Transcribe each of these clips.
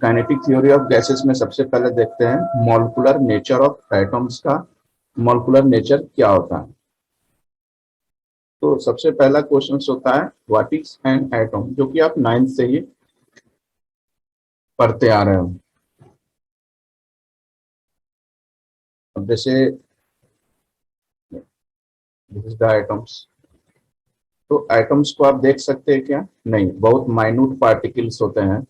Kinetic theory of gases में सबसे पहले देखते हैं मॉलिक्यूलर नेचर ऑफ एटम्स का। मॉलिक्यूलर नेचर क्या होता है? तो सबसे पहला क्वेश्चन होता है व्हाट इज एन एटम, जो कि आप 9th से ही पढ़ते आ रहे हो। अब जैसे दिस इज द एटम्स, तो एटम्स को आप देख सकते हैं क्या? नहीं, बहुत माइन्यूट पार्टिकल्स होते हैं।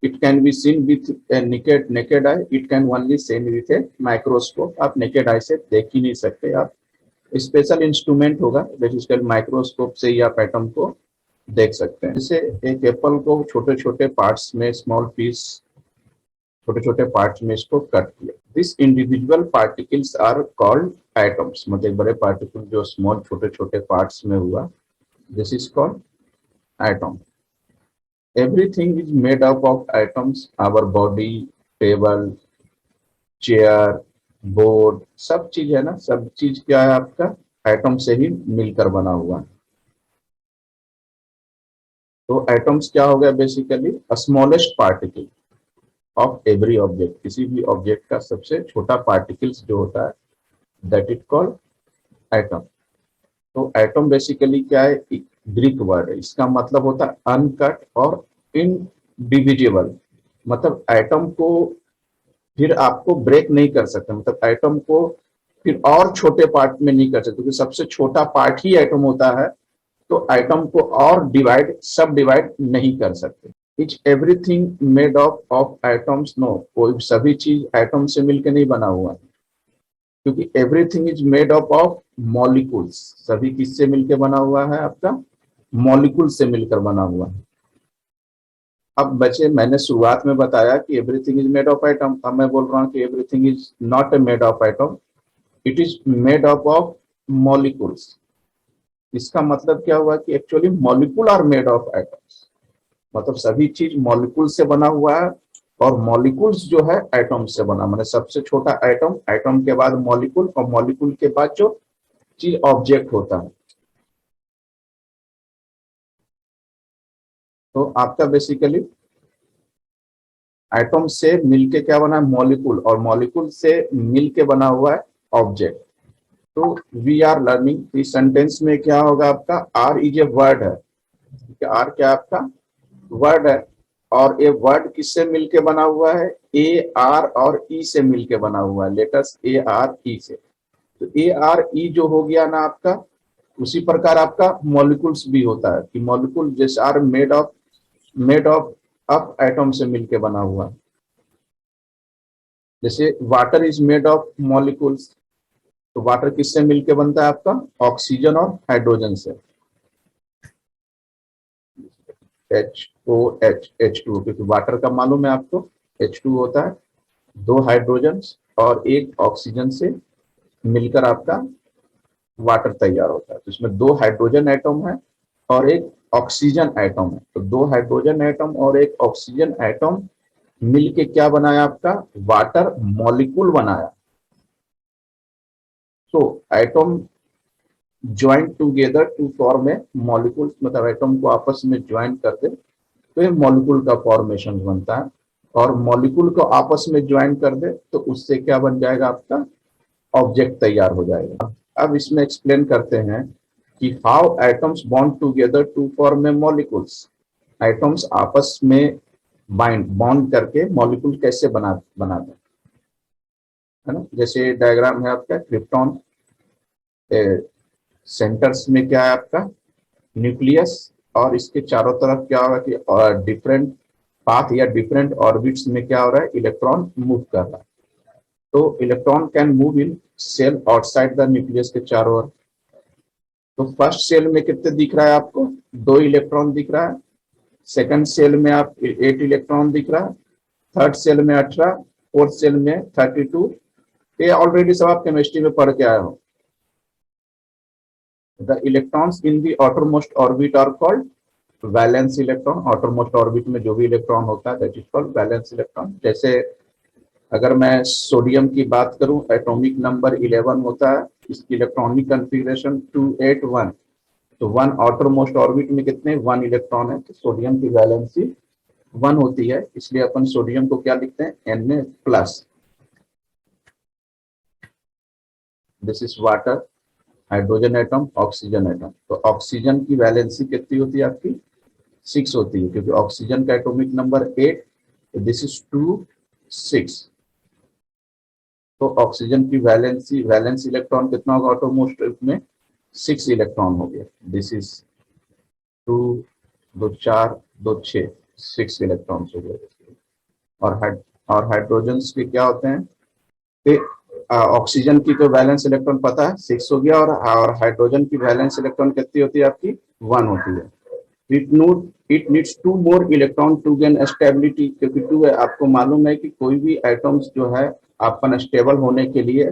It can be seen with naked eye, it can only seen with a microscope. आप नेकेड आई से देख ही नहीं सकते, आप स्पेशल इंस्ट्रूमेंट होगा बेसिकली माइक्रोस्कोप से ही आप एटम को देख सकते हैं। जैसे एक एप्पल को छोटे छोटे पार्ट्स में, स्मॉल पीस, छोटे छोटे पार्ट्स में इसको कट किया। This individual particles are called atoms, मतलब एक बड़े पार्टिकल जो स्मॉल छोटे छोटे पार्ट्स में हुआ, this is called atom. Everything is made up of atoms, our body, table, chair, board, सब चीज है ना, सब चीज क्या है आपका एटम से ही मिलकर बना हुआ है। तो एटम्स क्या हो गया? Basically smallest particle of every object, किसी भी ऑब्जेक्ट का सबसे छोटा पार्टिकल्स जो होता है दैट इज कॉल्ड एटम। तो एटम बेसिकली क्या है? एक ग्रीक वर्ड है, इसका मतलब होता है अनकट और इनडिविजिबल। मतलब एटम को फिर आपको ब्रेक नहीं कर सकते, मतलब एटम को फिर और छोटे पार्ट में नहीं कर सकते, क्योंकि सबसे छोटा पार्ट ही एटम होता है। तो एटम को और सब डिवाइड नहीं कर सकते। Each everything made of atoms? No, कोई सभी चीज एटम से मिलकर नहीं बना हुआ है, क्योंकि everything is made of molecules. सभी किससे मिलकर बना हुआ है? आपका मॉलिक्यूल से मिलकर बना हुआ है। अब बच्चे, मैंने शुरुआत में बताया कि everything is made of atom, अब मैं बोल रहा हूँ कि everything is not made of atom, it is made of molecules. इसका मतलब क्या हुआ कि actually molecule are made of atoms, मतलब सभी चीज मॉलिक्यूल से बना हुआ है। और मॉलिक्यूल्स जो है एटम से बना, मतलब सबसे छोटा एटम, एटम के बाद मॉलिक्यूल, और मॉलिक्यूल के बाद जो चीज ऑब्जेक्ट होता है। तो आपका बेसिकली एटम से मिलके क्या बना है? मॉलिक्यूल, और मॉलिक्यूल से मिलके बना हुआ है ऑब्जेक्ट। तो वी आर लर्निंग, इस सेंटेंस में क्या होगा आपका? आर इज ए वर्ड है, आर क्या आपका वर्ड है, और ये वर्ड किससे मिलके बना हुआ है? ए आर और ई से मिलके बना हुआ है, लेटर्स ए आर ई से। तो ए आर ई जो हो गया ना आपका, उसी प्रकार आपका मॉलिक्यूल्स भी होता है कि मॉलिक्यूल जैसे are made of up atom से मिलके बना हुआ है। जैसे water is made of molecules, तो वाटर किससे मिलके बनता है आपका? ऑक्सीजन और हाइड्रोजन से, H2, क्योंकि वाटर का मालूम है आपको H2 होता है, 2 हाइड्रोजन और 1 ऑक्सीजन से मिलकर आपका वाटर तैयार होता है। तो इसमें 2 हाइड्रोजन एटम है और 1 ऑक्सीजन एटम है। तो 2 हाइड्रोजन एटम और 1 ऑक्सीजन एटम मिलके क्या बनाया आपका? वाटर मॉलिक्यूल बनाया। तो atom join together to form a molecule, मतलब एटम को आपस में ज्वाइन कर दे तो ये मॉलिक्यूल का फॉर्मेशन बनता है, और मॉलिक्यूल को आपस में ज्वाइन कर दे तो उससे क्या बन जाएगा? आपका ऑब्जेक्ट तैयार हो जाएगा। अब इसमें एक्सप्लेन करते हैं कि how atoms bond together to form a molecules. Atoms आपस में बॉन्ड करके मॉलिक्यूल कैसे बनाते हैं, है ना? जैसे डायग्राम है आपका क्रिप्टॉन, सेंटर्स में क्या है आपका? न्यूक्लियस, और इसके चारों तरफ क्या होगा कि डिफरेंट पाथ या डिफरेंट ऑर्बिट्स में क्या हो रहा है? इलेक्ट्रॉन मूव कर रहा है। तो electron can move in cell outside the nucleus के चारों ओर। तो फर्स्ट सेल में कितने दिख रहा है आपको? 2 इलेक्ट्रॉन दिख रहा है। सेकंड सेल में आप 8 इलेक्ट्रॉन दिख रहा है। थर्ड सेल में 18, फोर्थ सेल में 32। ये ऑलरेडी सब आप केमिस्ट्री में पढ़ के आए हो। The electrons in the outermost orbit are called valence electron. outermost orbit में जो भी इलेक्ट्रॉन होता है that is called valence electron. जैसे अगर मैं सोडियम की बात करूं, एटॉमिक नंबर 11 होता है, इसकी इलेक्ट्रॉनिक कॉन्फ़िगरेशन 281। तो 1 outermost orbit में कितने? 1 इलेक्ट्रॉन है, तो सोडियम की वैलेंसी 1 होती है, इसलिए अपन सोडियम को क्या लिखते हैं, Na plus. This is water, hydrogen atom, oxygen atom. तो ऑक्सीजन की वैलेंसी कितनी होती है आपकी, 6 होती है, क्योंकि ऑक्सीजन का एटॉमिक नंबर 8, दिस इज 2 6। तो ऑक्सीजन की वैलेंस इलेक्ट्रॉन कितना होगा ऑटोमोस्ट में, 6 इलेक्ट्रॉन हो गया। दिस इज 2 2 4 2 6, 6 इलेक्ट्रॉन हो गए। और हाइड्रोजन के क्या होते हैं, ऑक्सीजन की तो वैलेंस इलेक्ट्रॉन पता है 6 हो गया, और हाइड्रोजन की वैलेंस इलेक्ट्रॉन कितनी होती है आपकी, 1 होती है। It needs 2 more electron to gain stability, क्योंकि 2 है, आपको मालूम है कि कोई भी एटम्स जो है अपन स्टेबल होने के लिए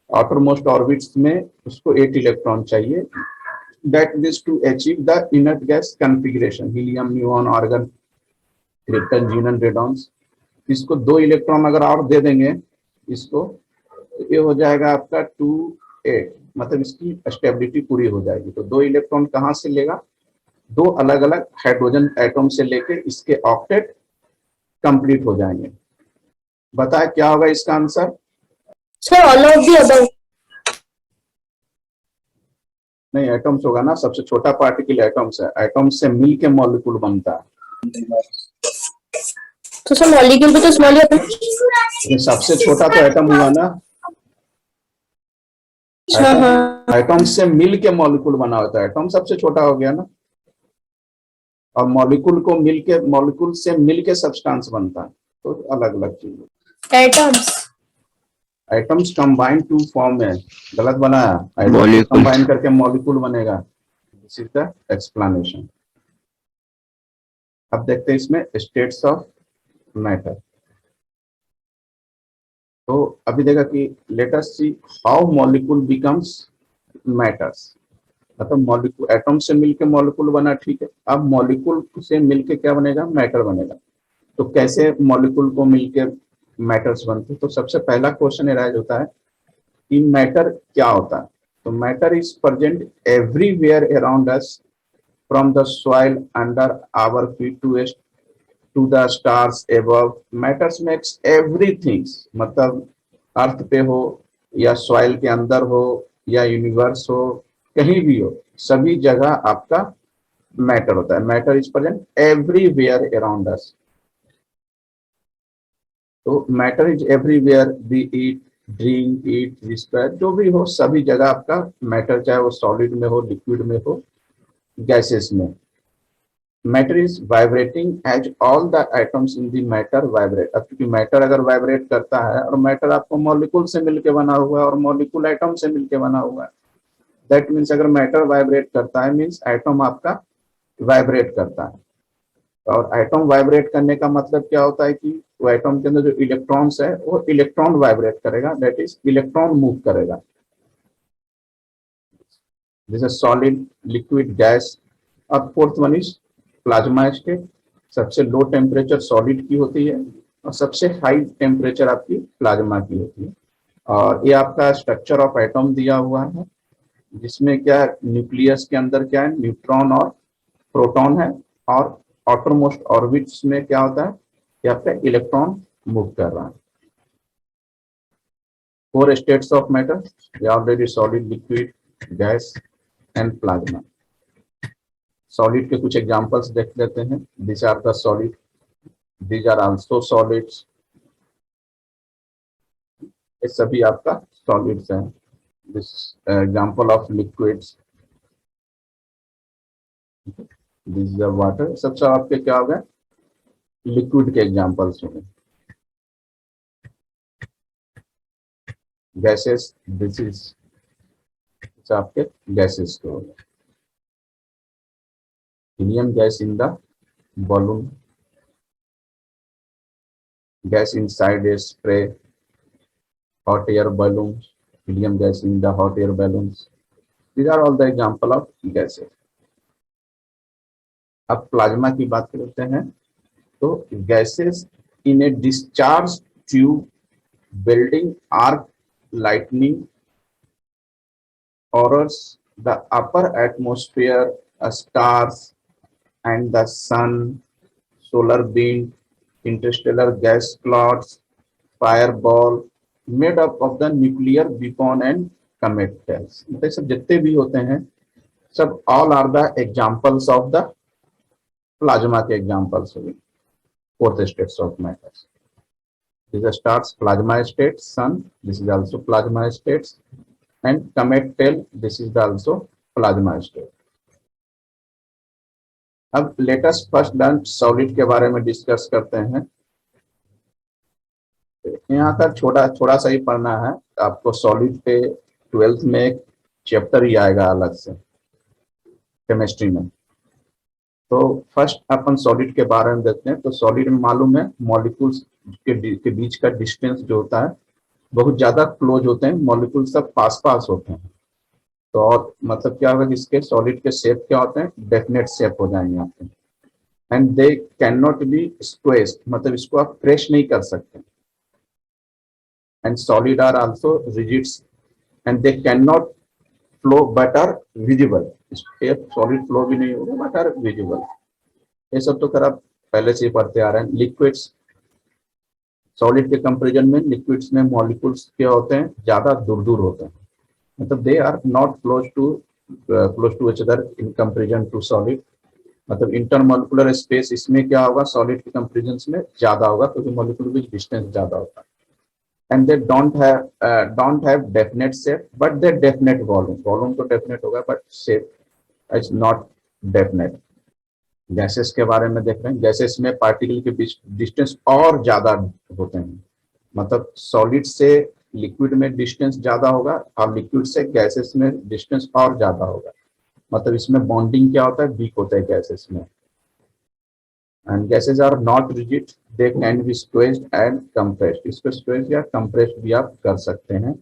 आउटरमोस्ट ऑर्बिट्स में उसको 8 इलेक्ट्रॉन चाहिए। That means to achieve the inert gas configuration, helium, neon, argon, krypton, xenon, radons. इसको 2 इलेक्ट्रॉन अगर और दे देंगे इसको, तो ये हो जाएगा आपका 2 8, मतलब इसकी स्टेबिलिटी पूरी हो जाएगी। तो 2 इलेक्ट्रॉन कहाँ से लेगा, 2 अलग अलग हाइड्रोजन एटम से लेके इसके ऑक्टेट कंप्लीट हो जाएंगे। बताए क्या होगा इसका answer, sir all of the above. नहीं, एटम्स होगा ना, सबसे छोटा पार्टिकल एटम्स है, एटम्स से मिल के मॉलिक्यूल बनता है। तो सर मॉलिक्यूल भी तो स्मॉल ही होता ये सबसे छोटा तो एटम हुआ ना, है। हाँ हाँ। एटम से मिल के मॉलिक्यूल बना होता है, एटम सबसे छोटा हो गया ना, और मॉलिक्यूल से मिल के सब्सटेंस बनता है, तो अलग अलग चीज। Atoms. Atoms combine to form है, गलत बनाया, Molecules. कंबाइन करके मॉलिक्यूल बनेगा। This is the explanation. अब देखते हैं इसमें स्टेट्स ऑफ मैटर। तो अभी देखा कि let us see how molecule becomes matters. मतलब मॉलिक्यूल एटम से मिलके मॉलिक्यूल बना, ठीक है, अब मॉलिक्यूल से मिलके क्या बनेगा, मैटर बनेगा। तो कैसे मॉलिक्यूल को मिलके मैटर्स बनते, तो सबसे पहला क्वेश्चन अराइज होता है कि मैटर क्या होता है। तो matter is present everywhere around us, from the soil under our feet to the stars above. Matters makes everything, मतलब अर्थ पे हो या सॉइल के अंदर हो या यूनिवर्स हो, कहीं भी हो, सभी जगह आपका मैटर होता है। Matter is present everywhere around us. तो matter is everywhere, be it, drink, eat, respire, जो भी हो सभी जगह आपका मैटर, चाहे वो सॉलिड में हो, लिक्विड में हो, गैसेस में। Matter is vibrating as all the atoms in the matter vibrate. अब क्योंकि मैटर अगर वाइब्रेट करता है, और मैटर आपको मॉलिक्यूल से मिलके बना हुआ है और मॉलिक्यूल एटम से मिलके बना हुआ है, दैट मीन्स अगर मैटर वाइब्रेट करता है मीन्स एटम आपका वाइब्रेट करता है। और एटम वाइब्रेट करने का मतलब क्या होता है कि वो एटम के अंदर जो इलेक्ट्रॉन्स है वो इलेक्ट्रॉन वाइब्रेट करेगा, दैट इज इलेक्ट्रॉन मूव करेगा। This is solid, liquid, gas. अब fourth one is plasma state. सबसे लो टेम्परेचर सॉलिड की होती है और सबसे हाई टेम्परेचर आपकी प्लाज्मा की होती है। और ये आपका स्ट्रक्चर ऑफ एटम दिया हुआ है, जिसमें क्या न्यूक्लियस के अंदर क्या है, न्यूट्रॉन और प्रोटॉन है, और आउटरमोस्ट ऑर्बिट्स में क्या होता है, यहाँ पे इलेक्ट्रॉन मूव कर रहा है। 4 states of matter already, solid, liquid, gas and plasma. Solid के कुछ एग्जांपल्स देख लेते हैं। This are the solid, these are also solids. ये सभी आपका सॉलिड्स हैं। This example of liquids, this is water. सबसे आपके क्या हो गए, लिक्विड के एग्जांपल्स होंगे। गैसेस, दिस इज आपके गैसेस के हो गए। Helium gas in the balloon, gas inside a spray, hot air balloons, helium gas in the hot air balloons. These are all the example of gases. अब plasma की बात करते हैं। तो gases in A discharge tube, building arc, lightning, auroras, the upper atmosphere, stars and the sun, solar wind, interstellar gas clouds, fireball, made up of the nuclear weapon and comet tails. ये सब जितने भी होते हैं सब all are the examples of the plasma के examples हो गए fourth states of matter. This is stars plasma state, sun this is also plasma states, and comet tail this is also plasma state. अब latest first learn solid के बारे में discuss करते हैं। यहाँ तक छोटा सा ही पढ़ना है आपको। सॉलिड पे 12th में एक चैप्टर ही आएगा अलग से केमिस्ट्री में। तो फर्स्ट अपन सॉलिड के बारे में देखते हैं। तो सॉलिड में मालूम है मॉलिक्यूल्स के बीच का डिस्टेंस जो होता है बहुत ज्यादा क्लोज होते हैं, मॉलिक्यूल सब पास पास होते हैं। तो और मतलब क्या होगा, इसके सॉलिड के शेप क्या होते हैं, डेफिनेट शेप हो जाएंगे आपके। And they can not be squeezed, मतलब इसको आप प्रेस नहीं कर सकते। And solid are also rigids and they can not flow but are visible. Solid flow भी नहीं होगा बट आर विजिबल। ये सब तो कर आप पहले से ही पढ़ते आ रहे हैं। लिक्विड्स, सॉलिड के कंपेरिजन में लिक्विड्स में मॉलिक्यूल्स क्या होते हैं, ज्यादा दूर दूर होते हैं, मतलब they are not close to each other in comparison to solid. मतलब इंटरमॉलिक्यूलर स्पेस इसमें क्या होगा, सॉलिड के कंपेरिजन में ज्यादा होगा क्योंकि मॉलिक्यूल की डिस्टेंस ज्यादा होता है। And they don't have definite shape but they definite volume. Volume तो डेफिनेट होगा but shape is not definite. Gases के बारे में देख रहे हैं। गैसेस में पार्टिकल के बीच डिस्टेंस और ज्यादा होते हैं, मतलब सॉलिड से लिक्विड में डिस्टेंस ज्यादा होगा और लिक्विड से गैसेस में डिस्टेंस और ज्यादा होगा। मतलब इसमें बॉन्डिंग क्या होता है, वीक होता है गैसेस में। And gases are not rigid, they can be squeezed and compressed. इसको स्क्वेज या कंप्रेस्ड भी आप कर सकते हैं।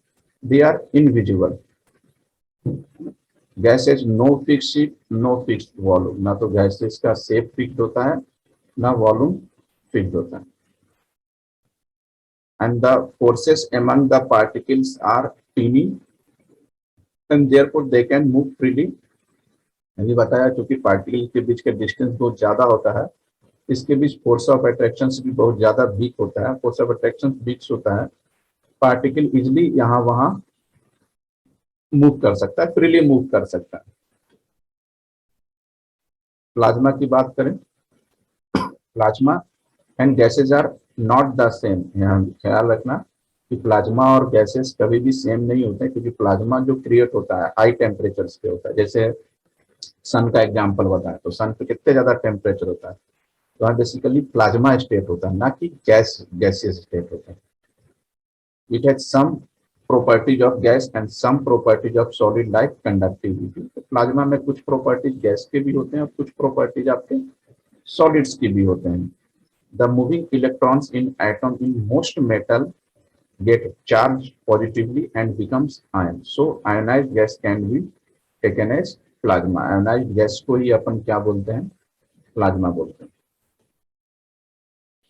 दे आर इनविजिबल। Gases no fix shape no fixed volume, ना तो गैसेस का शेप फिक्स्ड होता है ना वॉल्यूम फिक्स्ड होता है। And the forces among the particles are teeny and therefore they can move freely। मैंने बताया क्योंकि पार्टिकल के बीच का डिस्टेंस बहुत ज्यादा होता है, इसके बीच फोर्स ऑफ अट्रैक्शन भी बहुत ज्यादा वीक होता है। फोर्स ऑफ अट्रैक्शन वीक होता है, पार्टिकल इजिली यहाँ वहां मूव कर सकता है, फ्रीली मूव कर सकता है। प्लाज्मा की बात करें, plasma and gases are not the same. यहाँ ख्याल रखना कि प्लाज्मा और गैसेस कभी भी सेम नहीं होते, क्योंकि प्लाज्मा जो क्रिएट होता है हाई टेम्परेचर्स पे होता है। जैसे सन का एग्जांपल बताएं तो सन पे कितने ज्यादा टेम्परेचर होता है, तो वहाँ बेसिकली प्लाज्मा स्टेट होता है, ना कि गैसियस स्टेट होता है। It has some properties of gas and some properties of solid like conductivity. तो प्लाज्मा में कुछ प्रॉपर्टीज गैस के भी होते हैं और कुछ प्रॉपर्टीज आपके सॉलिड्स की भी होते हैं। The moving electrons in atom in most metal get charged positively and becomes ion. So ionized gas can be taken as plasma. Ionized gas को ही अपन क्या बोलते हैं, प्लाज्मा बोलते हैं।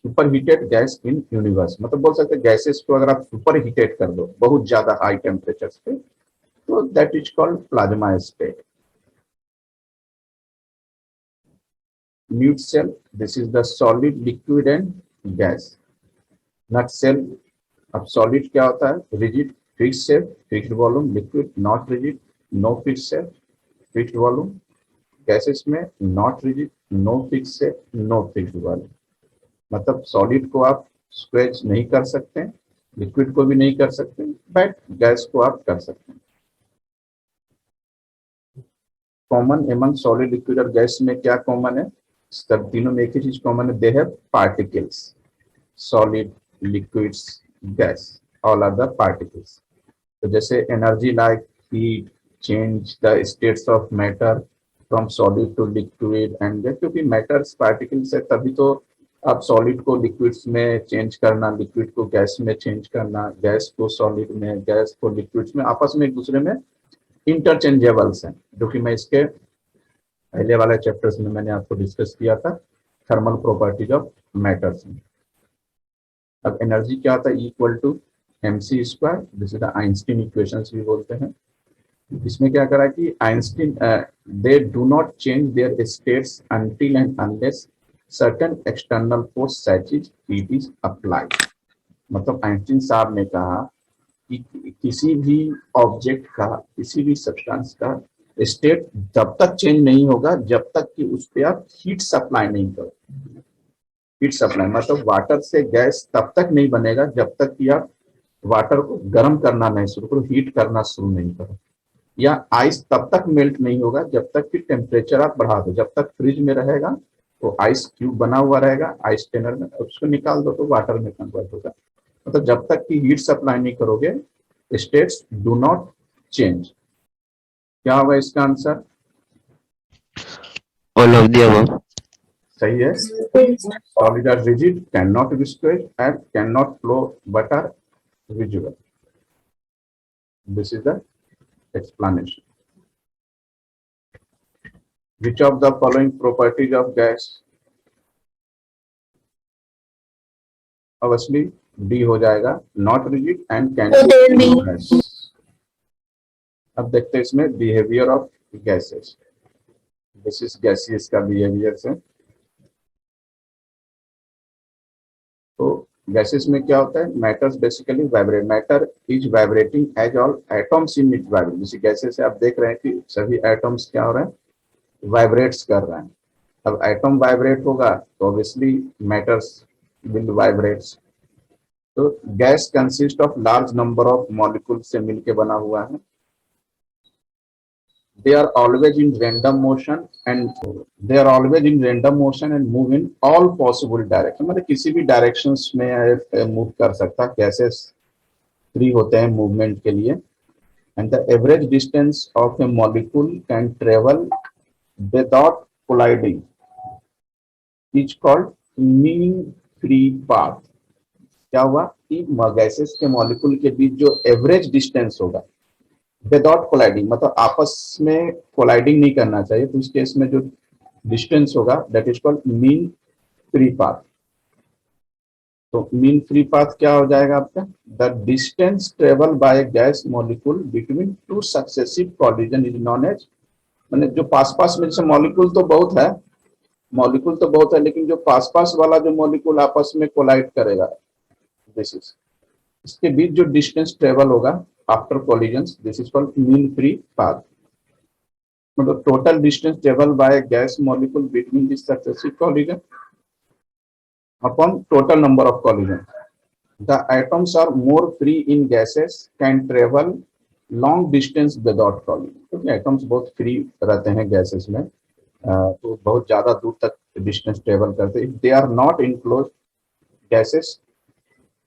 Super heated gas in universe, मतलब बोल सकते हैं गैसेस को अगर आप सुपर हीटेड कर दो बहुत ज्यादा हाई टेम्परेचर पे, तो that is called plasma state. Nutshell, this is the solid, liquid and gas. Nutshell, अब solid क्या होता है, rigid, fixed shape, fixed volume, liquid, not rigid, no fixed shape, fixed volume. Gases में not rigid, no fixed shape, no fixed volume. मतलब solid को आप स्क्वेच नहीं कर सकते, liquid को भी नहीं कर सकते, बट गैस को आप कर सकते हैं। कॉमन एमंग सॉलिड, लिक्विड और गैस में क्या कॉमन है, सब तीनों में एक ही चीज कॉमन है, they have particles. Solid, liquids, gas, all are the particles. तो जैसे energy like heat change the states of matter from solid to liquid and gas, क्योंकि मैटर्स पार्टिकल्स है तभी तो आप सॉलिड को लिक्विड्स में चेंज करना, लिक्विड को गैस में चेंज करना, गैस को सॉलिड में, गैस को लिक्विड्स में, आपस में एक दूसरे में इंटरचेंजेबल्स हैं, जो कि मैं इसके पहले वाले चैप्टर्स में मैंने आपको डिस्कस किया था, थर्मल प्रॉपर्टीज ऑफ मैटर्स में। अब एनर्जी क्या होता है, equal to mc square, this is the Einstein equations भी बोलते हैं। इसमें क्या करा कि Einstein they do not change their states until and unless certain external force such as heat is applied। मतलब आइंस्टीन साहब ने कहा कि किसी भी ऑब्जेक्ट का, किसी भी सब्सटेंस का स्टेट तब तक चेंज नहीं होगा जब तक कि उस पर आप हीट सप्लाई नहीं करो। हीट सप्लाई मतलब वाटर से गैस तब तक नहीं बनेगा जब तक कि आप वाटर को गर्म करना नहीं शुरू करो, हीट करना शुरू नहीं करो। या आइस तब तक मेल्ट नहीं होगा जब तक कि टेम्परेचर आप बढ़ा दो। जब तक फ्रिज में रहेगा तो आइस क्यूब बना हुआ रहेगा आइस टेनर में, उसको निकाल दो तो वाटर में कन्वर्ट होगा। मतलब जब तक कि हीट सप्लाई नहीं करोगे स्टेट्स डू नॉट चेंज। क्या होगा इसका answer? All of the above. सही है। Solid are rigid, can not be squeeze and can not flow but are visual. This is the explanation. Which of the following properties of gas? Obviously D हो जाएगा, not rigid and can So there will be be। अब देखते हैं इसमें behavior of gases। This is gaseous का behavior से। तो gases में क्या होता है? Matters basically vibrate। Matter is vibrating as all atoms in it vibrate। जैसे gases से आप देख रहे हैं कि सभी atoms क्या हो रहे हैं? Vibrates कर रहे हैं। अब एटम वाइब्रेट होगा तो ऑब्वियसली मैटर्स विल वाइब्रेट्स। तो gas consist of large number of molecule से मिलके बना हुआ है। They are always in random motion and move in all possible direction. मतलब किसी भी डायरेक्शंस में मूव कर सकता है। गैसेस फ्री होते हैं मूवमेंट के लिए। And the average distance of A molecule can travel without colliding is called mean free path. क्या हुआ कि गैसेस के मॉलिक्यूल के बीच जो एवरेज डिस्टेंस होगा विदाउट कोलाइडिंग, मतलब आपस में कोलाइडिंग नहीं करना चाहिए, तो इस केस में जो डिस्टेंस होगा that is called mean free path. तो मीन फ्री पाथ क्या हो जाएगा आपका? The distance travel by gas molecule between two successive collision is known as. मैंने जो पास पास में, जैसे मॉलिक्यूल तो बहुत है लेकिन जो पास पास वाला जो मॉलिक्यूल आपस में कोलाइड करेगा, दिस इज, इसके बीच जो डिस्टेंस ट्रेवल होगा after collisions, this is called mean free path. मतलब total distance travel by gas molecule between this successive collision upon total number of collision. The atoms are more free in gases can travel long distance without collision. क्योंकि atoms बहुत free रहते हैं gases में, तो बहुत ज्यादा दूर तक डिस्टेंस ट्रेवल करते हैं। दे are not enclose gases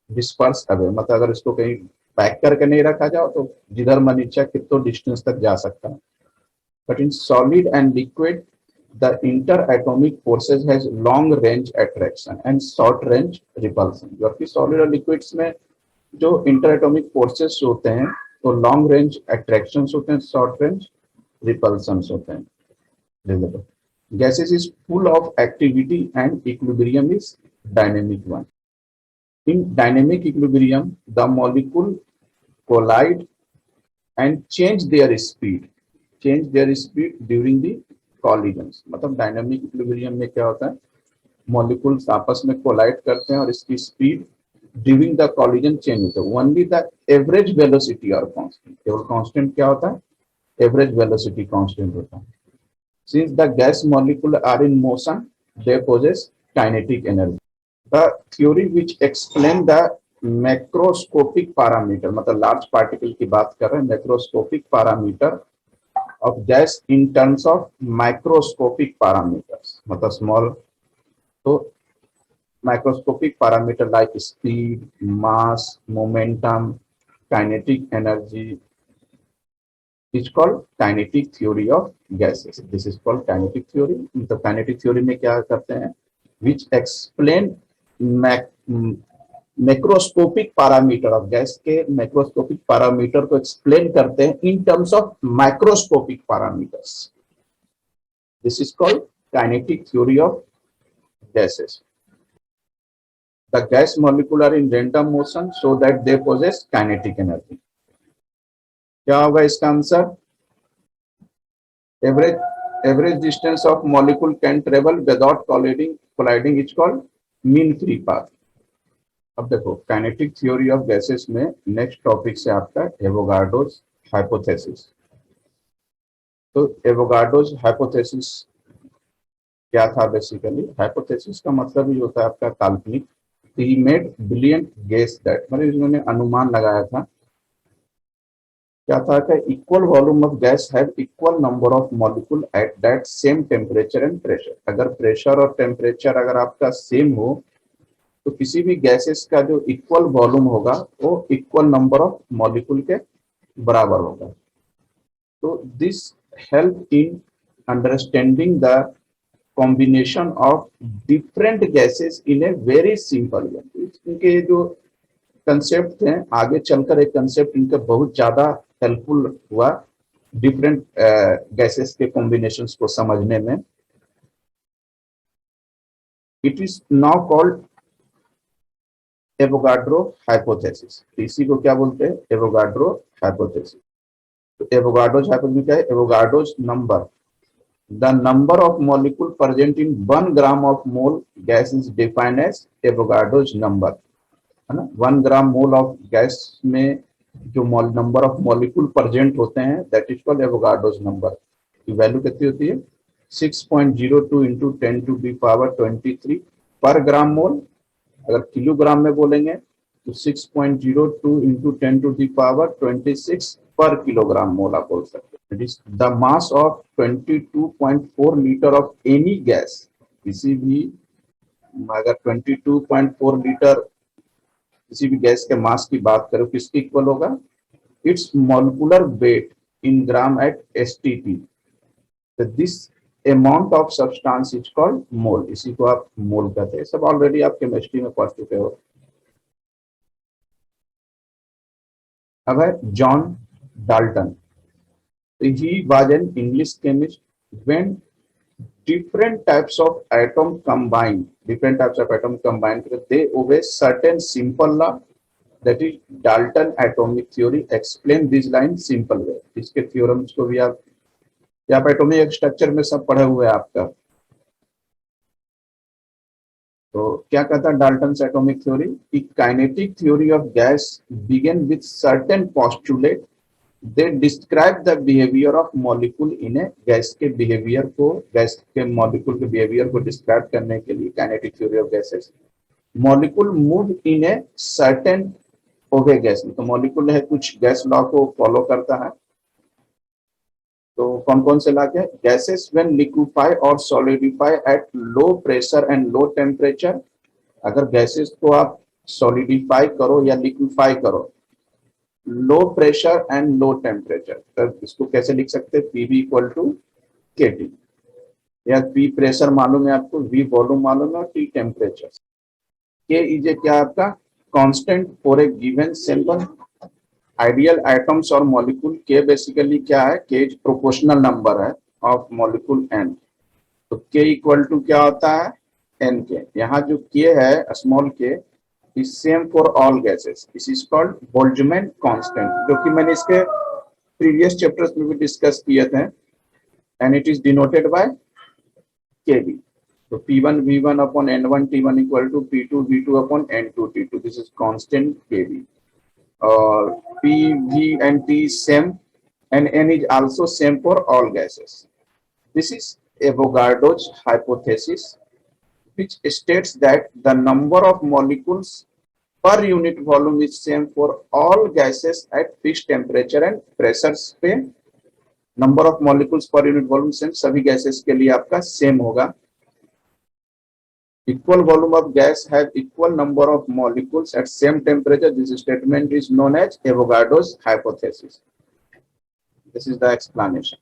disperse away. मतलब अगर इसको कहीं पैक करके नहीं रखा जाओ तो जिधर मन इच्छा कितना डिस्टेंस तक जा सकता है। But in solid and liquid the inter atomic forces has long range attraction and short range repulsion. जबकि सॉलिड और लिक्विड्स में जो इंटर एटॉमिक फोर्सेस होते हैं तो लॉन्ग रेंज अट्रैक्शन होते हैं, शॉर्ट रेंज रिपल्सन होते हैं। Gases is full of activity and equilibrium is dynamic one. In dynamic equilibrium, the molecule collide and change their speed during the collisions। मतलब dynamic equilibrium में क्या होता है? Molecules आपस में कोलाइड करते हैं और इसकी speed during the collision change होता है। ओनली द एवरेज वेलोसिटी और कांस्टेंट, केवल कांस्टेंट क्या होता है? एवरेज वेलोसिटी कांस्टेंट होता है। Since the gas molecules are in motion, they possess kinetic energy. The theory which explain the macroscopic parameter, मतलब large particle की बात कर रहे हैं, macroscopic parameter of gas in terms of microscopic parameters, मतलब small, तो microscopic parameter like speed, mass, momentum, kinetic energy is called kinetic theory of gases। This is called kinetic theory। तो kinetic theory में क्या करते हैं? Which explain macroscopic parameter of gas के macroscopic parameter को explain करते हैं in terms of microscopic parameters. This is called kinetic theory of gases. The gas molecule are in random motion so that they possess kinetic energy. क्या होगा इसका answer? Average distance of molecule can travel without colliding colliding is called mean free path. अब देखो kinetic theory of gases में next topic से आपका Avogadro's hypothesis. तो Avogadro's hypothesis क्या था? बेसिकली हाइपोथेसिस का मतलब ही होता है आपका काल्पनिक। He made brilliant guess that, मतलब इन्होंने अनुमान लगाया था, क्या था कि equal volume of gas have equal number of molecule at that same temperature and pressure. अगर प्रेशर और टेम्परेचर अगर आपका सेम हो तो किसी भी गैसेस का जो इक्वल वॉल्यूम होगा वो इक्वल नंबर ऑफ मॉलिक्यूल के बराबर होगा। तो this help in understanding the combination of different gases in a very simple way. इनके जो कंसेप्ट थे आगे चलकर एक कंसेप्ट इनका बहुत ज्यादा हेल्पफुल हुआ डिफरेंट गैसेस के कॉम्बिनेशंस को समझने में। It is now called Avogadro hypothesis. इसी को क्या बोलते हैं? Avogadro hypothesis. तो एवोगाड्रोस हाइपोथेसिस क्या है? Avogadro's number, the number of molecule present in 1 gram of mole gas is defined as Avogadro's number, है ना। 1 ग्राम मोल ऑफ गैस में जो नंबर ऑफ मॉलिक्यूल प्रेजेंट होते हैं that is called Avogadro's number. की value कितनी होती है? 6.02 इंटू 10⁻23 पर ग्राम मोल। अगर किलोग्राम में बोलेंगे तो 6.02 इंटू 10⁻26 पर किलोग्राम मोल आप बोल सकते हैं। It is the mass of 22.4 litre of any gas. किसी भी अगर 22.4 लीटर किसी भी गैस के मास की बात करो किसके इक्वल होगा? It's molecular weight in gram at STP. तो this amount of substance is called mole. इसी को आप मोल कहते हैं। सब ऑलरेडी आप केमिस्ट्री में पढ़ चुके हो। अब है John Dalton. He was an English chemist when different types of atom combine they obey certain simple law, that is Dalton atomic theory explain this line simple way। इसके थ्योरम्स को भी आप एटॉमिक स्ट्रक्चर में सब पढ़े हुए हैं आपका। तो क्या कहता है Dalton atomic theory? Kinetic theory of gas begin with certain postulate they describe the behaviour of molecule in a gas के बिहेवियर को, गैस के मॉलिक्यूल के बिहेवियर को डिस्क्राइब करने के लिए kinetic theory of gases. Molecule move in a certain away gas. तो molecule है कुछ गैस लॉ को फॉलो करता है। तो कौन कौन से लॉ के? गैसेस व्हेन लिक्विफाई और solidify at low pressure and low temperature. अगर गैसेस को आप सॉलिडिफाई करो या लिक्विफाई करो low pressure and low temperature, तो इसको कैसे लिख सकते हैं? पीवी इक्वल टू केटी। या पी प्रेशर मालूम है आपको, वी वॉल्यूम मालूम है और टी टेम्परेचर। के इज ए क्या आपका constant for a given simple ideal atoms और मॉलिक्यूल। के बेसिकली क्या है? के इज प्रोपोर्शनल नंबर है ऑफ मॉलिक्यूल एन। तो के इक्वल टू क्या होता है? एन के। यहाँ जो के है स्मॉल के is same for all gases. This is called Boltzmann constant, जो कि मैंने इसके previous chapters में भी discuss किए थे, and it is denoted by Kb. So P1 V1 upon N1 T1 equal to P2 V2 upon N2 T2. This is constant Kb. P, V and T is same, and N is also same for all gases. This is Avogadro's hypothesis, which states that the number of molecules per unit volume is same for all gases at fixed temperature and pressures पे number of molecules per unit volume same सभी gases के लिए आपका same होगा। Equal volume of gas have equal number of molecules at same temperature. This statement is known as Avogadro's hypothesis. This is the explanation.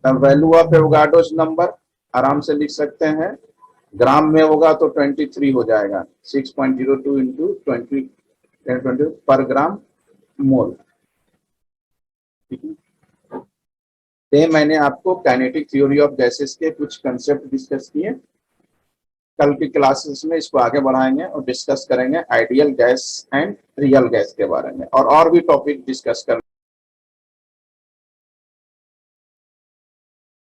The value of Avogadro's number आराम से लिख सकते हैं। ग्राम में होगा तो 23 हो जाएगा। 6.02 इंटू 20 पर ग्राम मोल। मैंने आपको काइनेटिक थ्योरी ऑफ गैसेस के कुछ कंसेप्ट डिस्कस किए। कल की क्लासेस में इसको आगे बढ़ाएंगे और डिस्कस करेंगे ideal gas and real gas के बारे में, और भी टॉपिक डिस्कस करेंगे।